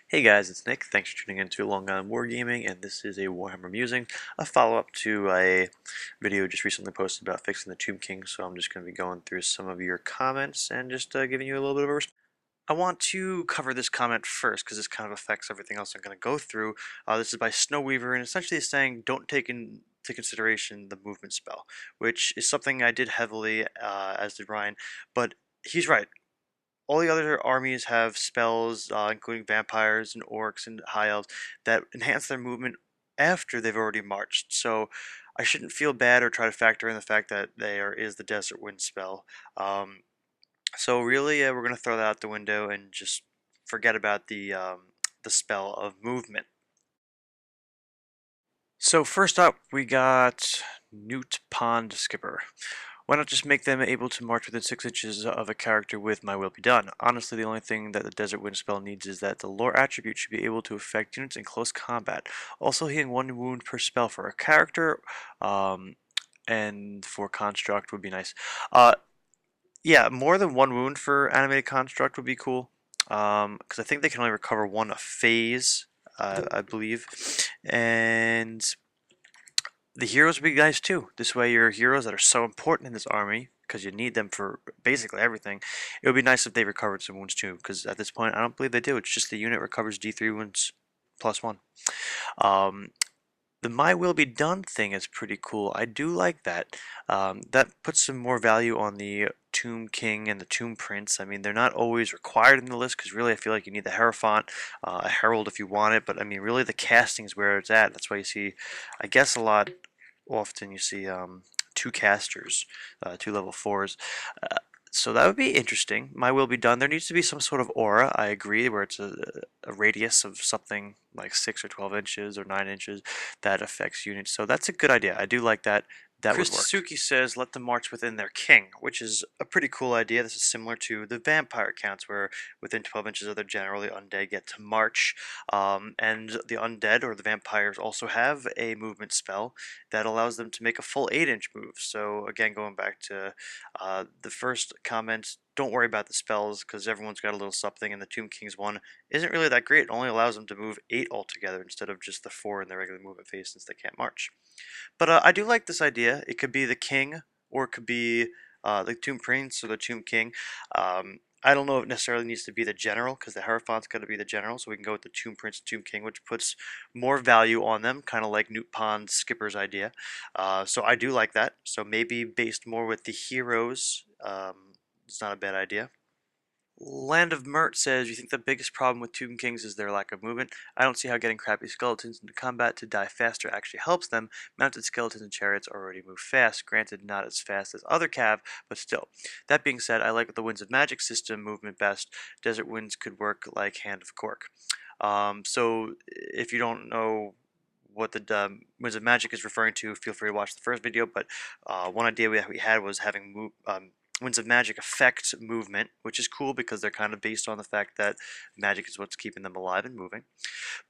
Hey guys, it's Nick. Thanks for tuning in to Long On Wargaming, and this is a Warhammer Musing, a follow-up to a video just recently posted about fixing the Tomb King. So I'm just going to be going through some of your comments and just giving you a little bit of a response. I want to cover this comment first because this kind of affects everything else I'm going to go through. This is by Snowweaver, and essentially it's saying don't take into consideration the movement spell, which is something I did heavily, as did Ryan, but he's right. All the other armies have spells, including vampires and orcs and high elves, that enhance their movement after they've already marched. So I shouldn't feel bad or try to factor in the fact that there is the Desert Wind spell. So really, we're going to throw that out the window and just forget about the spell of movement. So first up, we got Newt Pond Skipper. Why not just make them able to march within 6 inches of a character with My Will Be Done? Honestly, the only thing that the Desert Wind spell needs is that the lore attribute should be able to affect units in close combat. Also, healing 1 wound per spell for a character, um, and for Construct would be nice. Uh, yeah, more than 1 wound for Animated Construct would be cool, because I think they can only recover 1 a phase, I believe. And the heroes would be nice too. This way, your heroes that are so important in this army, because you need them for basically everything, it would be nice if they recovered some wounds too, because at this point, I don't believe they do. It's just the unit recovers D3 wounds plus 1. Um, the My Will Be Done thing is pretty cool. I do like that. That puts some more value on the Tomb King and the Tomb Prince. I mean, they're not always required in the list because really I feel like you need the Hierophant, a Herald if you want it, but I mean, really the casting is where it's at. That's why you see, I guess, a lot often you see 2 casters, 2 level 4s. Uh, so that would be interesting. My Will Be Done. There needs to be some sort of aura, I agree, where it's a radius of something like 6 or 12 inches or 9 inches that affects units. So that's a good idea. I do like that. That would work. Suki says let them march within their king, which is a pretty cool idea. This is similar to the vampire counts, where within 12 inches of their general, the undead get to march. And the undead or the vampires also have a movement spell that allows them to make a full 8-inch move. So again, going back to the first comment, don't worry about the spells because everyone's got a little something, and the Tomb King's one isn't really that great. It only allows them to move 8 altogether instead of just the 4 in their regular movement phase since they can't march. But I do like this idea. It could be the king, or it could be the Tomb Prince or the Tomb King. I don't know if it necessarily needs to be the general, because the Hierophant's got to be the general, so we can go with the Tomb Prince, Tomb King, which puts more value on them, kind of like Newt Pond Skipper's idea. So I do like that. So maybe based more with the heroes, it's not a bad idea. Land of Mert says, you think the biggest problem with Tomb Kings is their lack of movement? I don't see how getting crappy skeletons into combat to die faster actually helps them. Mounted skeletons and chariots already move fast, granted not as fast as other cav, but still. That being said, I like the Winds of Magic system movement best. Desert Winds could work like Hand of Cork. So if you don't know what the Winds of Magic is referring to, feel free to watch the first video, but one idea we had was having Winds of Magic affect movement, which is cool because they're kind of based on the fact that magic is what's keeping them alive and moving.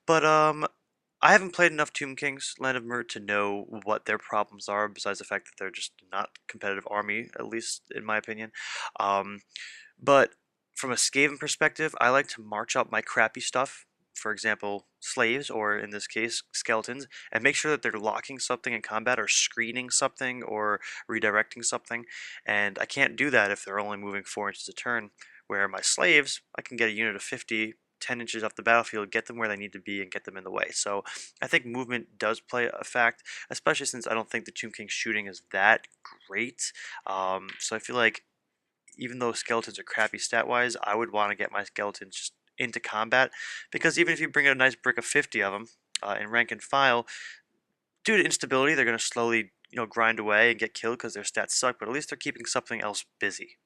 But I haven't played enough Tomb Kings, Land of Mer, to know what their problems are, besides the fact that they're just not a competitive army, at least in my opinion. Um, but from a Skaven perspective, I like to march up my crappy stuff, for example, slaves, or in this case, skeletons, and make sure that they're locking something in combat or screening something or redirecting something. And I can't do that if they're only moving 4 inches a turn, where my slaves, I can get a unit of 50, 10 inches off the battlefield, get them where they need to be, and get them in the way. So I think movement does play a fact, especially since I don't think the Tomb King shooting is that great. So I feel like even though skeletons are crappy stat-wise, I would want to get my skeletons just into combat, because even if you bring in a nice brick of 50 of them in rank and file, due to instability, they're going to slowly grind away and get killed because their stats suck, but at least they're keeping something else busy.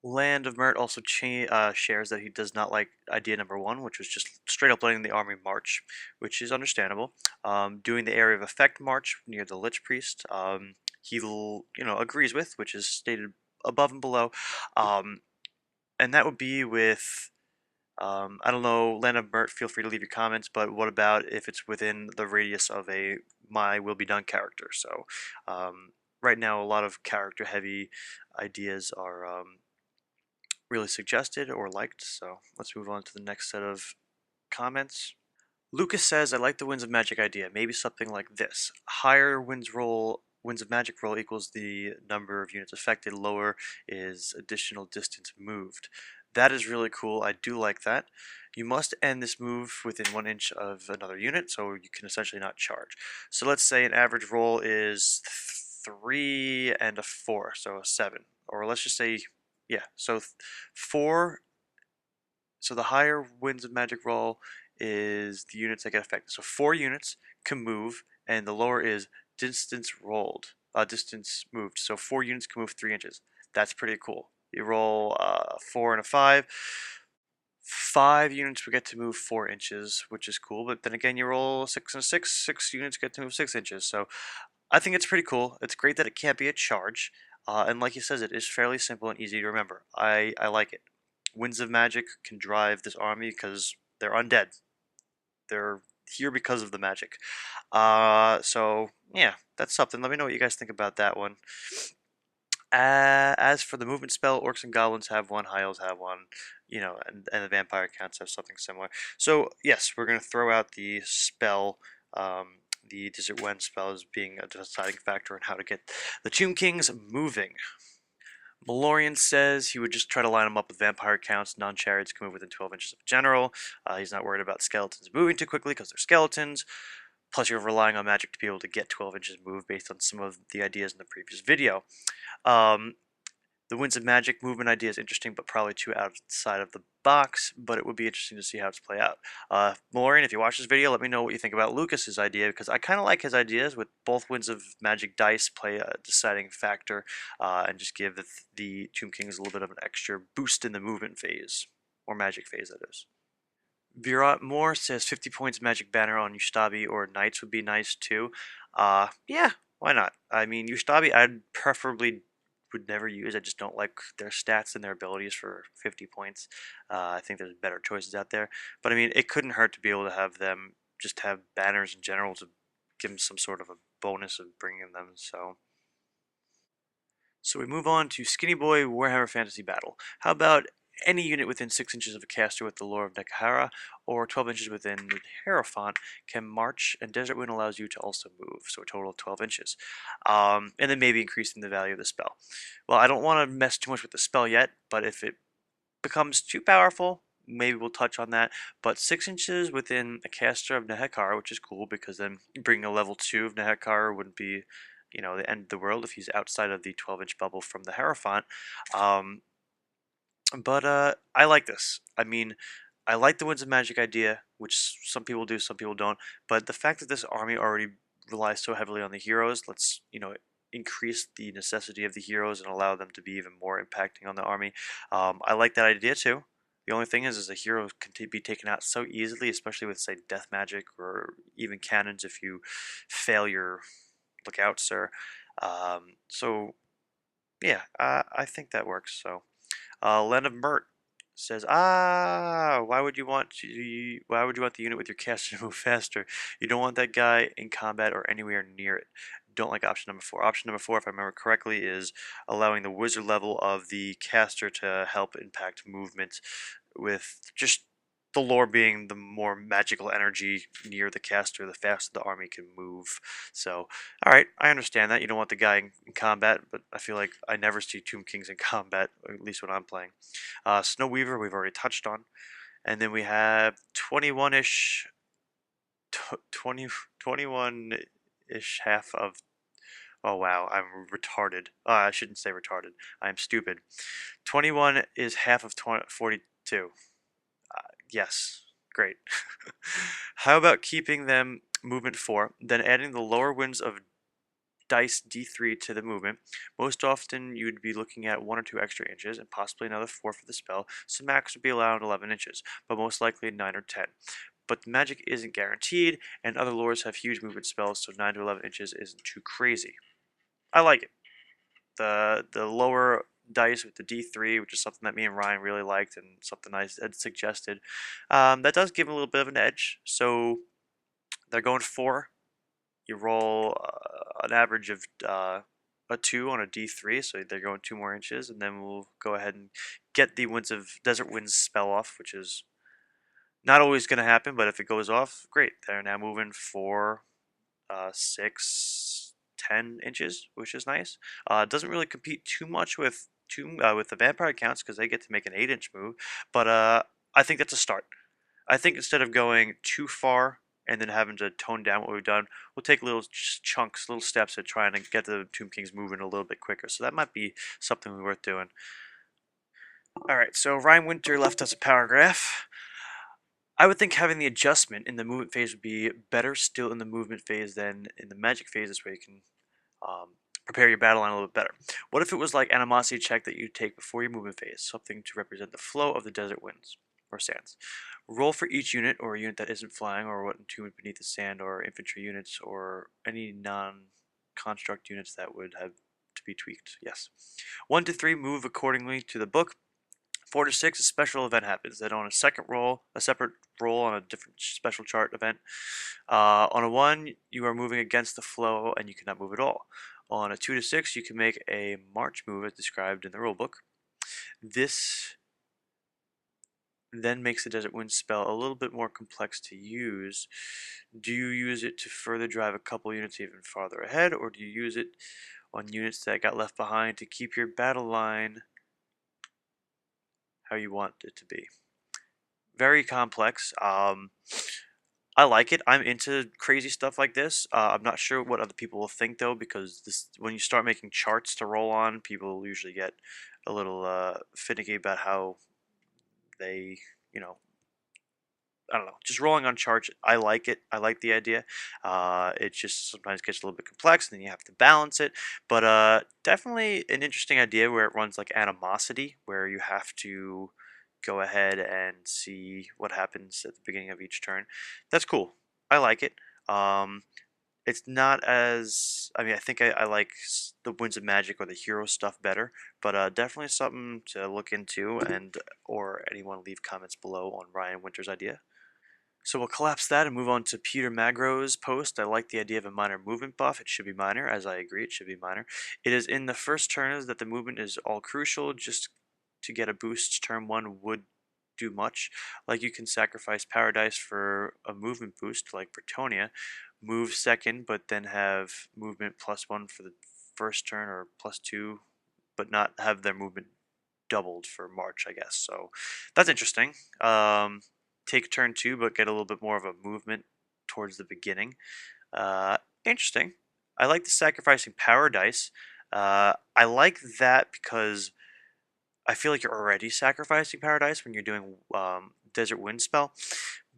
Land of Mert also shares that he does not like idea number 1, which was just straight up letting the army march, which is understandable. Doing the area of effect march near the Lich Priest, he agrees with, which is stated above and below. And that would be with, I don't know, Land of Mert, feel free to leave your comments, but what about if it's within the radius of a My Will Be Done character? So right now, a lot of character heavy ideas are really suggested or liked. So let's move on to the next set of comments. Lucas says, I like the Winds of Magic idea. Maybe something like this. Higher Winds of Magic roll equals the number of units affected. Lower is additional distance moved. That is really cool. I do like that. You must end this move within 1 inch of another unit, so you can essentially not charge. So let's say an average roll is 3 and a 4, so a 7. Or let's just say, yeah, so 4. So the higher Winds of Magic roll is the units that get affected. So 4 units can move, and the lower is distance rolled, distance moved. So 4 units can move 3 inches. That's pretty cool. You roll 4 and a 5. 5 units will get to move 4 inches, which is cool. But then again, you roll 6 and a 6. 6 units get to move 6 inches. So I think it's pretty cool. It's great that it can't be a charge. And like he says, it is fairly simple and easy to remember. I like it. Winds of Magic can drive this army because they're undead. They're here because of the magic. So yeah, that's something. Let me know what you guys think about that one. As for the movement spell, orcs and goblins have one, high elves have one, and the vampire counts have something similar. So yes, we're gonna throw out the spell. The Desert Wind spell as being a deciding factor in how to get the Tomb Kings moving. Malorian says he would just try to line them up with vampire counts. Non-chariots can move within 12 inches of a general. He's not worried about skeletons moving too quickly because they're skeletons. Plus, you're relying on magic to be able to get 12 inches move based on some of the ideas in the previous video. Um, the Winds of Magic movement idea is interesting, but probably too outside of the box, but it would be interesting to see how it's play out. Maureen, if you watch this video, let me know what you think about Lucas's idea, because I kind of like his ideas with both Winds of Magic dice play a deciding factor, and just give the Tomb Kings a little bit of an extra boost in the movement phase, or magic phase, that is. Virat Moore says 50 points Magic Banner on Ustabi or Knights would be nice too. Yeah, why not? I mean, Ustabi I'd preferably would never use. I just don't like their stats and their abilities for 50 points. I think there's better choices out there. But I mean, it couldn't hurt to be able to have them just have banners in general to give them some sort of a bonus of bringing them. So we move on to Skinny Boy Warhammer Fantasy Battle. How about any unit within 6 inches of a caster with the Lore of Nekahara, or 12 inches within the Hierophant, can march, and Desert Wind allows you to also move, so a total of 12 inches. And then maybe increasing the value of the spell. Well, I don't want to mess too much with the spell yet, but if it becomes too powerful, maybe we'll touch on that. But 6 inches within a caster of Nehekar, which is cool because then bringing a level 2 of Nehekar wouldn't be, the end of the world if he's outside of the 12-inch bubble from the Hierophant. But I like this. I mean, I like the Winds of Magic idea, which some people do, some people don't. But the fact that this army already relies so heavily on the heroes, let's, increase the necessity of the heroes and allow them to be even more impacting on the army. I like that idea too. The only thing is a hero can be taken out so easily, especially with, say, death magic or even cannons if you fail your look out, sir. So, yeah, I think that works. So. Len of Mert says, why would you want the unit with your caster to move faster? You don't want that guy in combat or anywhere near it. Don't like option number 4. Option number 4, if I remember correctly, is allowing the wizard level of the caster to help impact movement, with just the lore being the more magical energy near the caster, the faster the army can move. So, alright, I understand that. You don't want the guy in combat, but I feel like I never see Tomb Kings in combat, at least when I'm playing. Snow Weaver, we've already touched on. And then we have 21-ish, 21-ish half of, oh wow, I'm retarded. I shouldn't say retarded. I'm stupid. 21 is half of 42. Yes, great. How about keeping them movement 4, then adding the lower winds of dice d3 to the movement? Most often you'd be looking at 1 or 2 extra inches and possibly another 4 for the spell, so max would be allowed 11 inches, but most likely 9 or 10. But the magic isn't guaranteed, and other lores have huge movement spells, so 9 to 11 inches isn't too crazy. I like it. The lower dice with the D3, which is something that me and Ryan really liked and something I had suggested. That does give a little bit of an edge. So they're going 4. You roll an average of a 2 on a D3, so they're going 2 more inches, and then we'll go ahead and get the Winds of Desert Winds spell off, which is not always going to happen, but if it goes off, great. They're now moving 4, 6, 10 inches, which is nice. It doesn't really compete too much with with the vampire counts because they get to make an 8-inch move, but I think that's a start. I think instead of going too far and then having to tone down what we've done, we'll take little chunks, little steps at trying to get the Tomb Kings moving a little bit quicker. So that might be something worth doing. All right, so Ryan Winter left us a paragraph. I would think having the adjustment in the movement phase would be better still in the movement phase than in the magic phase. This way you can prepare your battle line a little bit better. What if it was like animosity check that you take before your movement phase, something to represent the flow of the desert winds or sands? Roll for each unit or a unit that isn't flying or what entombed beneath the sand or infantry units or any non-construct units that would have to be tweaked. Yes. 1 to 3 move accordingly to the book. 4 to 6, a special event happens. Then on a second roll, a separate roll on a different special chart event. On a 1, you are moving against the flow and you cannot move at all. On a 2 to 6, you can make a march move as described in the rulebook. This then makes the Desert Wind spell a little bit more complex to use. Do you use it to further drive a couple units even farther ahead, or do you use it on units that got left behind to keep your battle line how you want it to be? Very complex. I like it. I'm into crazy stuff like this. I'm not sure what other people will think though, because this when you start making charts to roll on, people usually get a little finicky about how they, you know, I don't know, just rolling on charts. I like it. I like the idea. It just sometimes gets a little bit complex, and then you have to balance it. But definitely an interesting idea where it runs like animosity, where you have to go ahead and see what happens at the beginning of each turn. That's cool. I like it. Um, it's not as I mean I think I like the Winds of Magic or the hero stuff better, but definitely something to look into. And or anyone leave comments below on Ryan Winter's idea. So we'll collapse that and move on to Peter Magro's post. I like the idea of a minor movement buff. It should be minor, as I agree, it should be minor. It is in the first turns that the movement is all crucial. Just to get a boost, turn 1 would do much. Like you can sacrifice Paradise for a movement boost, like Bretonia. Move second, but then have movement +1 for the first turn, or +2, but not have their movement doubled for March, I guess. So that's interesting. Take turn 2, but get a little bit more of a movement towards the beginning. Interesting. I like the sacrificing Paradise. I like that because I feel like you're already sacrificing Paradise when you're doing Desert Wind spell.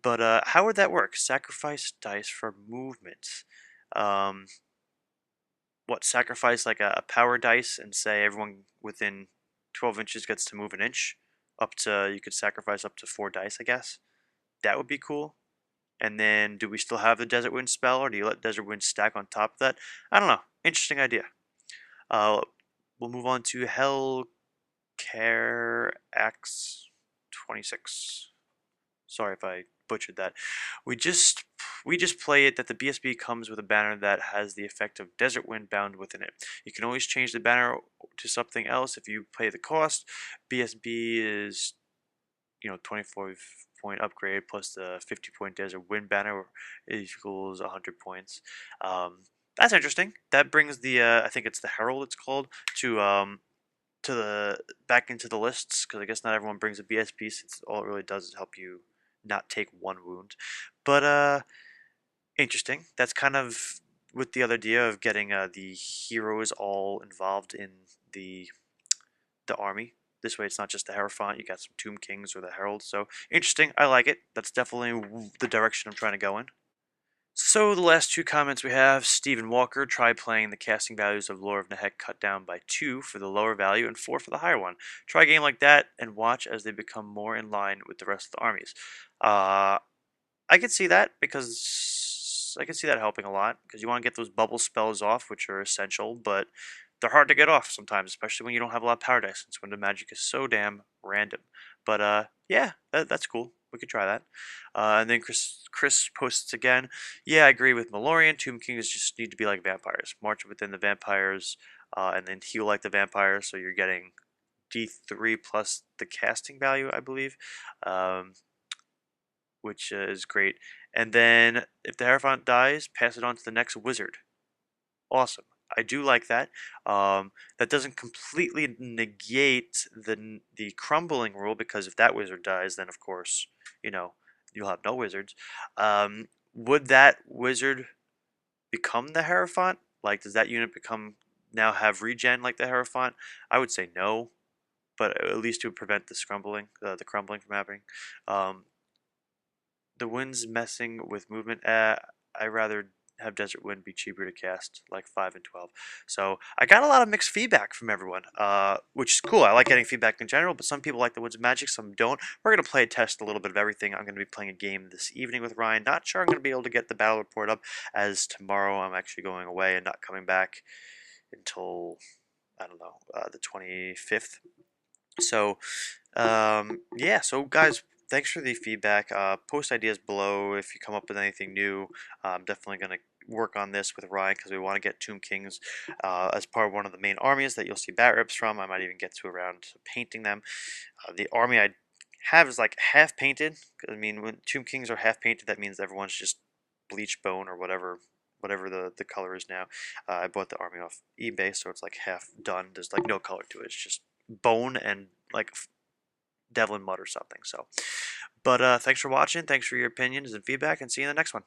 But how would that work? Sacrifice dice for movement. Um, what, sacrifice like a power dice and say everyone within 12 inches gets to move an inch? Up to, you could sacrifice up to 4 dice, I guess. That would be cool. And then do we still have the Desert Wind spell, or do you let Desert Wind stack on top of that? I don't know. Interesting idea. We'll move on to Hellcare X26. Sorry if I butchered that. We just play it that the BSB comes with a banner that has the effect of Desert Wind bound within it. You can always change the banner to something else if you pay the cost. BSB is 24-point upgrade plus the 50-point Desert Wind banner equals 100 points. That's interesting. That brings the I think it's the Herald it's called to the back into the lists, because I guess not everyone brings a BSB, since all it really does is help you not take 1 wound. But interesting. That's kind of with the other idea of getting the heroes all involved in the army. This way it's not just the Hierophant, you got some Tomb Kings or the Herald. So interesting, I like it. That's definitely the direction I'm trying to go in. So the last 2 comments we have, Stephen Walker, try playing the casting values of Lore of Nehek cut down by 2 for the lower value and 4 for the higher one. Try a game like that and watch as they become more in line with the rest of the armies. I can see that, because I can see that helping a lot, because you want to get those bubble spells off, which are essential, but they're hard to get off sometimes, especially when you don't have a lot of power dice, since Wind of Magic is so damn random. But yeah, that's cool. We could try that. And then Chris posts again. Yeah, I agree with Malorian. Tomb Kings just need to be like vampires. March within the vampires. and then heal like the vampire, so you're getting D3 plus the casting value, I believe, um, which is great. And then if the Hierophant dies, pass it on to the next wizard. Awesome. I do like that. That doesn't completely negate the crumbling rule, because if that wizard dies, then of course, you know, you'll have no wizards. Would that wizard become the Hierophant? Like, does that unit become now have regen like the Hierophant? I would say no, but at least to prevent the crumbling from happening. Um, the wind's messing with movement. I rather have Desert Wind be cheaper to cast, like 5 and 12. So I got a lot of mixed feedback from everyone, which is cool. I like getting feedback in general, but some people like the Winds of Magic, some don't. We're going to play a test a little bit of everything. I'm going to be playing a game this evening with Ryan. Not sure I'm going to be able to get the battle report up, as tomorrow I'm actually going away and not coming back until, I don't know, the 25th. So yeah, so guys, thanks for the feedback. Post ideas below if you come up with anything new. I'm definitely going to work on this with Ryan, because we want to get Tomb Kings as part of one of the main armies that you'll see bat rips from. I might even get to around painting them. The army I have is like half painted. I mean, when Tomb Kings are half painted, that means everyone's just bleach bone or whatever the color is now. I bought the army off eBay, so it's like half done. There's like no color to it. It's just bone and like Devlin Mud or something. So, but thanks for watching. Thanks for your opinions and feedback, and see you in the next one.